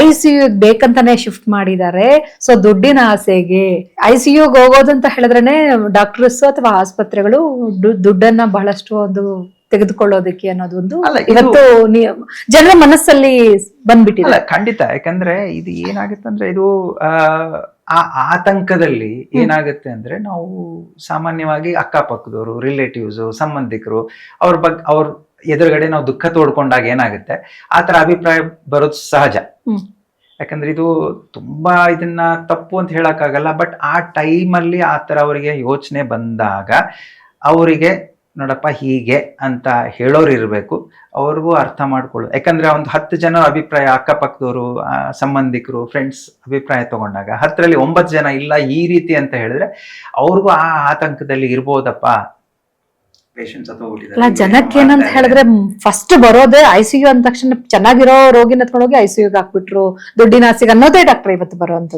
ICU ಬೇಕಂತಾನೆ shift ಮಾಡಿದ್ದಾರೆ. So ದುಡ್ಡಿನ ಆಸೆಗೆ ICUಗೆ ಹೋಗೋದಂತ ಹೇಳಿದ್ರೇನೆ ಡಾಕ್ಟರ್ಸ್ ಅಥವಾ ಆಸ್ಪತ್ರೆಗಳು ದುಡ್ಡನ್ನ ಬಹಳಷ್ಟು ಒಂದು ತೆಗೆದುಕೊಳ್ಳೋದಕ್ಕೆ ಅನ್ನೋದೊಂದು ಅಲ್ಲ, ಇವತ್ತು ಜನರ ಮನಸ್ಸಲ್ಲಿ ಬಂದ್ಬಿಟ್ಟಿದೆ. ಅಲ್ಲ ಖಂಡಿತ, ಯಾಕಂದ್ರೆ ಇದು ಏನಾಗುತ್ತೆ ಅಂದ್ರೆ ಇದು ಆ ಆತಂಕದಲ್ಲಿ ಏನಾಗುತ್ತೆ ಅಂದ್ರೆ ನಾವು ಸಾಮಾನ್ಯವಾಗಿ ಅಕ್ಕಪಕ್ಕದವರು, ರಿಲೇಟಿವ್ಸ್, ಸಂಬಂಧಿಕರು ಅವ್ರ ಎದುರುಗಡೆ ನಾವು ದುಃಖ ತೋಡ್ಕೊಂಡಾಗ ಏನಾಗುತ್ತೆ ಆ ತರ ಅಭಿಪ್ರಾಯ ಬರೋದು ಸಹಜ. ಯಾಕಂದ್ರೆ ಇದು ತುಂಬಾ ಇದನ್ನ ತಪ್ಪು ಅಂತ ಹೇಳಕ್ಕಾಗಲ್ಲ, ಬಟ್ ಆ ಟೈಮಲ್ಲಿ ಆ ತರ ಅವರಿಗೆ ಯೋಚನೆ ಬಂದಾಗ ಅವರಿಗೆ ನೋಡಪ್ಪ ಹೀಗೆ ಅಂತ ಹೇಳೋರು ಇರ್ಬೇಕು, ಅವ್ರಿಗೂ ಅರ್ಥ ಮಾಡ್ಕೊಳ್ಳು. ಯಾಕಂದ್ರೆ ಒಂದು 10 ಜನ ಅಭಿಪ್ರಾಯ, ಅಕ್ಕಪಕ್ಕದವರು, ಸಂಬಂಧಿಕರು, ಫ್ರೆಂಡ್ಸ್ ಅಭಿಪ್ರಾಯ ತಗೊಂಡಾಗ 10ರಲ್ಲಿ 9 ಜನ ಇಲ್ಲ ಈ ರೀತಿ ಅಂತ ಹೇಳಿದ್ರೆ ಅವ್ರಿಗೂ ಆ ಆತಂಕದಲ್ಲಿ ಇರ್ಬೋದಪ್ಪ. ಪೇಷಂಟ್ಸ್ ಅಲ್ಲ, ಜನಕ್ಕೆ ಏನಂತ ಹೇಳಿದ್ರೆ ಫಸ್ಟ್ ಬರೋದೇ ICU ಅಂದ ತಕ್ಷಣ ಚೆನ್ನಾಗಿರೋ ರೋಗಿನ ತಗೊಂಡೋಗಿ ICUಗೆ ಹಾಕ್ಬಿಟ್ರು, ದುಡ್ಡಿನ ಆಸೆಗೆ ಅನ್ನೋದೇ ಡಾಕ್ಟರ್ ಇವತ್ತು ಬರುವಂತದ್ದು.